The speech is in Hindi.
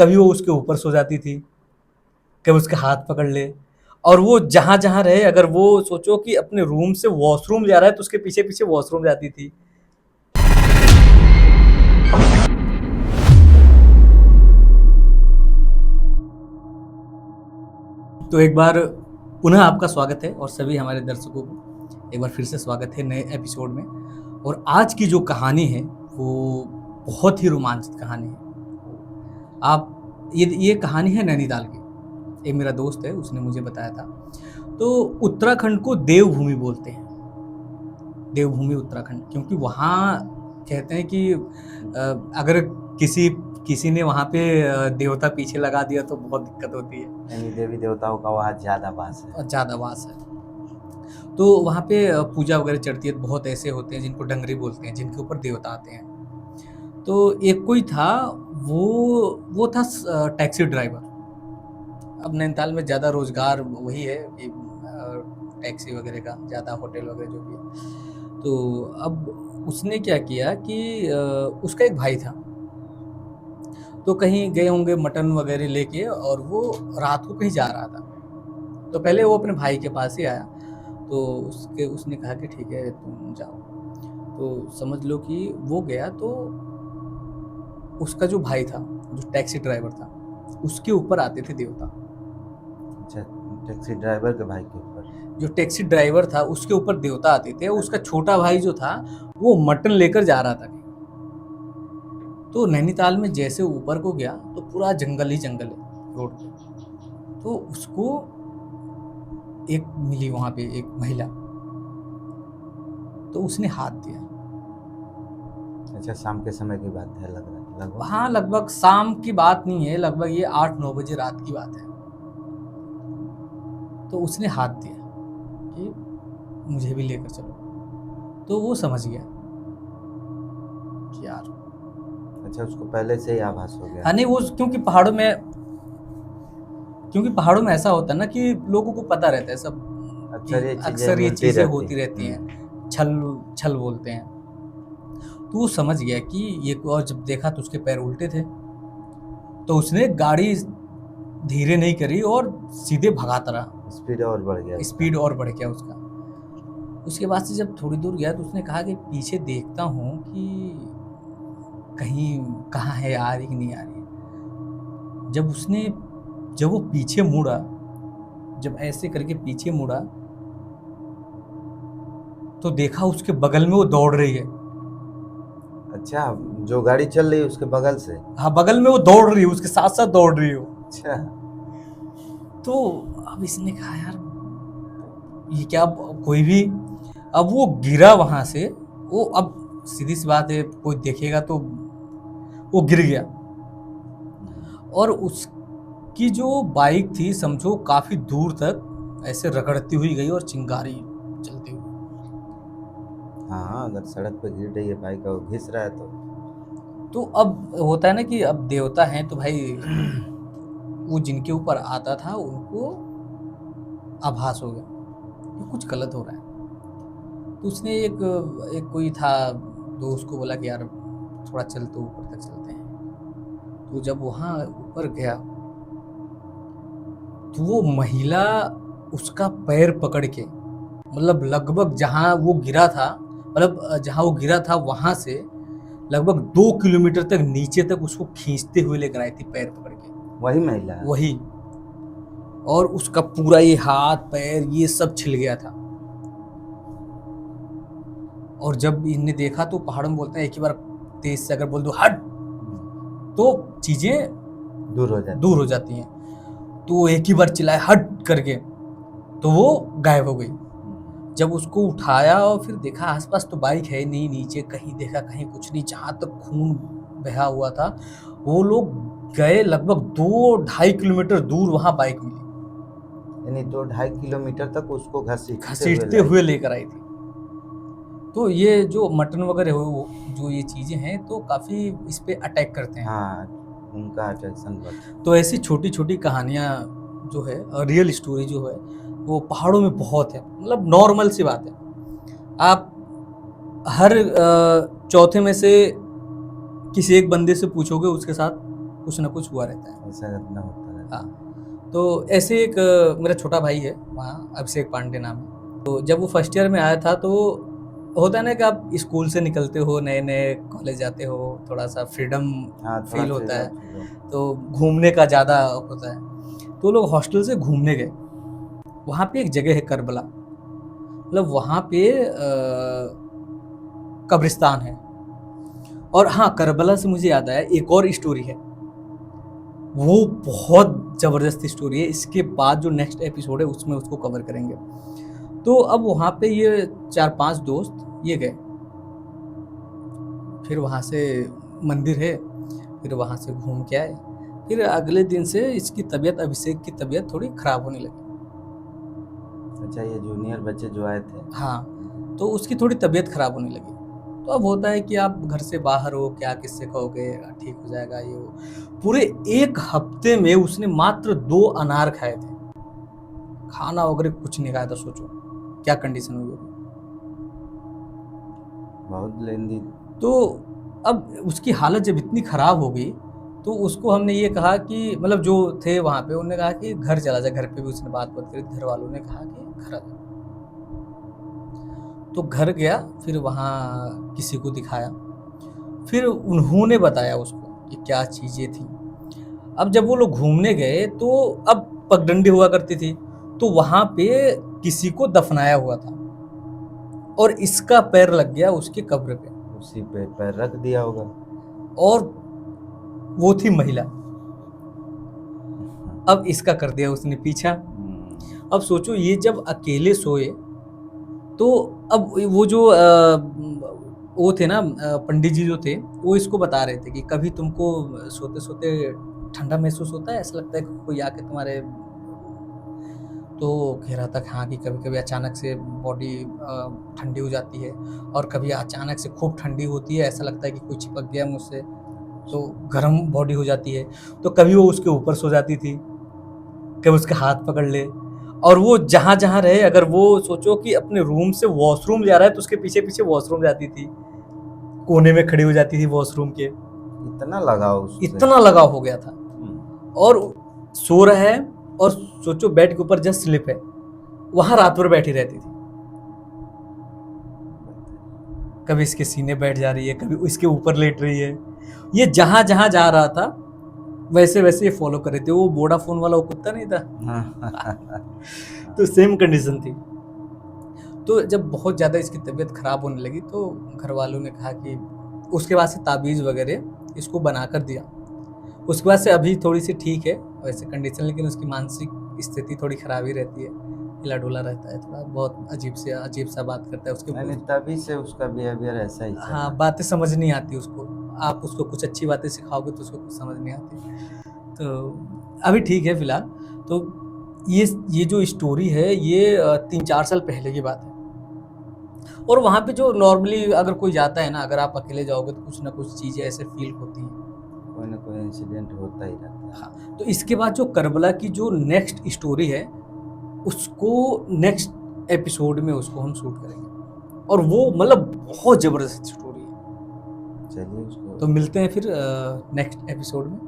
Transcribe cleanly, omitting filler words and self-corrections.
कभी वो उसके ऊपर सो जाती थी, कभी उसके हाथ पकड़ ले, और वो जहाँ जहाँ रहे, अगर वो सोचो कि अपने रूम से वॉशरूम जा रहा है तो उसके पीछे पीछे वॉशरूम जाती थी। तो एक बार पुनः आपका स्वागत है, और सभी हमारे दर्शकों को एक बार फिर से स्वागत है नए एपिसोड में। और आज की जो कहानी है वो बहुत ही रोमांचित कहानी है। आप ये कहानी है नैनीताल की। एक मेरा दोस्त है, उसने मुझे बताया था। तो उत्तराखंड को देवभूमि बोलते हैं, देवभूमि उत्तराखंड, क्योंकि वहाँ कहते हैं कि अगर किसी किसी ने वहाँ पे देवता पीछे लगा दिया तो बहुत दिक्कत होती है, यानी देवी देवताओं का वहाँ ज्यादा वास है। और ज़्यादा वास है। तो वहाँ पे पूजा वगैरह चढ़ती है। बहुत ऐसे होते हैं जिनको डंगरी बोलते हैं, जिनके ऊपर देवता आते हैं। तो एक कोई था, वो था टैक्सी ड्राइवर। अब नैनीताल में ज़्यादा रोजगार वही है कि टैक्सी वगैरह का, ज़्यादा होटल वगैरह जो भी है। तो अब उसने क्या किया कि उसका एक भाई था, तो कहीं गए होंगे मटन वगैरह लेके, और वो रात को कहीं जा रहा था। तो पहले वो अपने भाई के पास ही आया, तो उसने कहा कि ठीक है तुम जाओ। तो समझ लो कि वो गया, तो उसका जो भाई था, जो टैक्सी ड्राइवर था, उसके ऊपर आते थे देवता। अच्छा, टैक्सी ड्राइवर के भाई के ऊपर? जो टैक्सी ड्राइवर था उसके ऊपर देवता आते थे। उसका छोटा भाई जो था वो मटन लेकर जा रहा था कहीं। तो नैनीताल में जैसे ऊपर को गया तो पूरा जंगल ही जंगल है रोड पे। तो उसको एक मिली वहां पे एक महिला, तो उसने हाथ दिया। अच्छा, शाम के समय की बात है लग रहा है लगभग? हाँ, लगभग शाम की बात नहीं है, लगभग ये 8-9 बजे रात की बात है। तो उसने हाथ दिया कि मुझे भी लेकर चलो। तो वो समझ गया कि यार, अच्छा, उसको पहले से ही आभास हो गया? हाँ नहीं, वो क्योंकि पहाड़ों में ऐसा होता है ना कि लोगों को पता रहता है सब, कि अक्सर ये चीजें होती रहती हैं, छल छल बोलते हैं। तो वो समझ गया कि ये, और जब देखा तो उसके पैर उल्टे थे। तो उसने गाड़ी धीरे नहीं करी और सीधे भगाता रहा। स्पीड और बढ़ गया? स्पीड और बढ़ गया उसका। उसके बाद से जब थोड़ी दूर गया तो उसने कहा कि पीछे देखता हूँ कि कहीं कहाँ है, आ रही कि नहीं आ रही। जब वो पीछे मुड़ा, जब ऐसे करके पीछे मुड़ा, तो देखा उसके बगल में वो दौड़ रही है। अच्छा, जो गाड़ी चल रही है उसके बगल से? हाँ, बगल में वो दौड़ रही है, उसके साथ साथ दौड़ रही हो। अच्छा। तो अब इसने कहा यार ये क्या, कोई भी। अब वो गिरा वहां से। वो, अब सीधी सी बात है, कोई देखेगा तो वो गिर गया। और उसकी जो बाइक थी, समझो काफी दूर तक ऐसे रगड़ती हुई गई और चिंगारी चलती हुई। हाँ, अगर सड़क पे गिर रही है बाइक और घिस रहा है तो अब होता है ना कि अब देवता हैं तो भाई वो जिनके ऊपर आता था उनको आभास हो गया कि कुछ गलत हो रहा है। तो उसने एक कोई था दोस्त को बोला कि यार थोड़ा चल, तो ऊपर तक चलते हैं। तो जब वहाँ ऊपर गया तो वो महिला उसका पैर पकड़ के, मतलब लगभग जहाँ वो गिरा था, मतलब जहाँ वो गिरा था वहां से लगभग 2 किलोमीटर तक नीचे तक उसको खींचते हुए लेकर आई थी, पैर पकड़ के। वही महिला? वही। और उसका पूरा ये हाथ पैर ये सब छिल गया था। और जब इन्हें देखा तो पहाड़ों में बोलते हैं एक ही बार तेज से अगर बोल दो हट, तो चीजें दूर हो जाती हैं। तो एक ही बार चिल्लाए हट करके, तो वो गायब हो गई। जब उसको उठाया और फिर देखा आसपास तो बाइक है नहीं, नीचे कहीं देखा कहीं कुछ नहीं, जहां तक खून बहा हुआ था। वो लोग गए लगभग 2-2.5 किलोमीटर दूर, वहां बाइक मिली। यानी 2-2.5 किलोमीटर तक उसको घसीटते हुए लेकर आई थी। तो ये जो मटन वगैरह हो, जो ये चीजें हैं, तो काफी इस पे अटैक करते हैं। हाँ, उनका अट्रैक्शन बढ़ता। तो ऐसी छोटी छोटी कहानियां जो है, रियल स्टोरी जो है, वो पहाड़ों में बहुत है। मतलब नॉर्मल सी बात है। आप हर चौथे में से किसी एक बंदे से पूछोगे, उसके साथ कुछ ना कुछ हुआ रहता है। ऐसा घटना होता रहता है। हाँ, तो ऐसे एक मेरा छोटा भाई है वहाँ, अभिषेक पांडे नाम है। तो जब वो फर्स्ट ईयर में आया था तो होता है ना कि आप स्कूल से निकलते हो, नए-नए कॉलेज जाते हो, थोड़ा-सा फ्रीडम हाँ, थोड़ा फ़ील होता है, फ्रीडम तो घूमने का ज़्यादा होता है। तो लोग हॉस्टल से घूमने गए। वहाँ पे एक जगह है करबला, मतलब वहाँ पे कब्रिस्तान है। और हाँ, करबला से मुझे याद आया एक और स्टोरी है, वो बहुत ज़बरदस्त स्टोरी है। इसके बाद जो नेक्स्ट एपिसोड है उसमें उसको कवर करेंगे। तो अब वहाँ पे ये 4-5 दोस्त ये गए, फिर वहाँ से मंदिर है, फिर वहाँ से घूम के आए। फिर अगले दिन से इसकी तबीयत, अभिषेक की तबीयत थोड़ी खराब होने लगी। अच्छा, ये जूनियर बच्चे जो आए थे। हाँ, तो उसकी थोड़ी तबीयत खराब होने लगी। तो अब होता है कि आप घर से बाहर हो, क्या किससे कहोगे ठीक हो जाएगा ये वो। पूरे 1 हफ्ते में उसने मात्र 2 अनार खाए थे। खाना वगैरह कुछ नहीं खाया था, सोचो क्या कंडीशन हुई होगी। बहुत लेंदी। तो अब उसकी हालत जब इतनी खराब हो गई, तो उसको हमने ये कहा कि मतलब जो थे वहाँ पे उन्होंने कहा कि घर चला जा। घर पे भी उसने बात करी, घर वालों ने कहा कि घर आ जा। तो घर गया, फिर वहाँ किसी को दिखाया, फिर उन्होंने बताया उसको कि क्या चीज़ें थी। अब जब वो लोग घूमने गए तो अब पगडंडी हुआ करती थी, तो वहाँ पे किसी को दफनाया हुआ था और इसका पैर लग गया उसकी कब्र पे, उसी पे पैर रख दिया होगा। और वो थी महिला। अब इसका कर दिया उसने पीछा। अब सोचो ये जब अकेले सोए, तो अब वो जो वो थे ना पंडित जी जो थे, वो इसको बता रहे थे कि कभी तुमको सोते सोते ठंडा महसूस होता है, ऐसा लगता है कि कोई आके तुम्हारे। तो कह रहा था कि हाँ, कि कभी कभी अचानक से बॉडी ठंडी हो जाती है, और कभी अचानक से खूब ठंडी होती है, ऐसा लगता है कि कोई चिपक गया मुझसे, तो गर्म बॉडी हो जाती है। तो कभी वो उसके ऊपर सो जाती थी, कभी उसके हाथ पकड़ ले, और वो जहाँ जहाँ रहे, अगर वो सोचो कि अपने रूम से वॉशरूम जा रहा है तो उसके पीछे पीछे वॉशरूम जाती थी, कोने में खड़ी हो जाती थी वॉशरूम के। इतना लगाव उससे। इतना लगाव हो गया था। और सो रहा है, और सोचो बेड के ऊपर जस्ट स्लिप है, वहां रात भर बैठी रहती थी। कभी इसके सीने बैठ जा रही है, कभी इसके ऊपर लेट रही है। ये जहां जहां जा रहा था वैसे वैसे ये फॉलो कर रहे थे। वो वोडाफोन वाला वो कुत्ता नहीं था, तो सेम कंडीशन थी। तो जब बहुत ज़्यादा इसकी तबीयत खराब होने लगी, तो घर वालों ने कहा कि उसके बाद से ताबीज़ वगैरह इसको बना कर दिया। उसके बाद से अभी थोड़ी सी ठीक है वैसे कंडीशन, लेकिन उसकी मानसिक स्थिति थोड़ी खराब ही रहती है, हिला डुला रहता है, थोड़ा बहुत अजीब सा बात करता है उसके। नहीं, तभी से उसका बिहेवियर ऐसा ही चल रहा हाँ, है। बातें समझ नहीं आती उसको। आप उसको कुछ अच्छी बातें सिखाओगे तो उसको कुछ समझ नहीं आती। तो अभी ठीक है फिलहाल। तो ये जो स्टोरी है ये 3-4 साल पहले की बात है। और वहाँ पे जो नॉर्मली अगर कोई जाता है ना, अगर आप अकेले जाओगे तो कुछ ना कुछ चीज़ें ऐसे फील होती हैं। कोई ना कोई इंसिडेंट होता ही रहता है। हाँ, तो इसके बाद जो करबला की जो नेक्स्ट स्टोरी है, उसको नेक्स्ट एपिसोड में उसको हम शूट करेंगे, और वो मतलब बहुत ज़बरदस्त स्टोरी है। चलिए उसको तो मिलते हैं फिर नेक्स्ट एपिसोड में।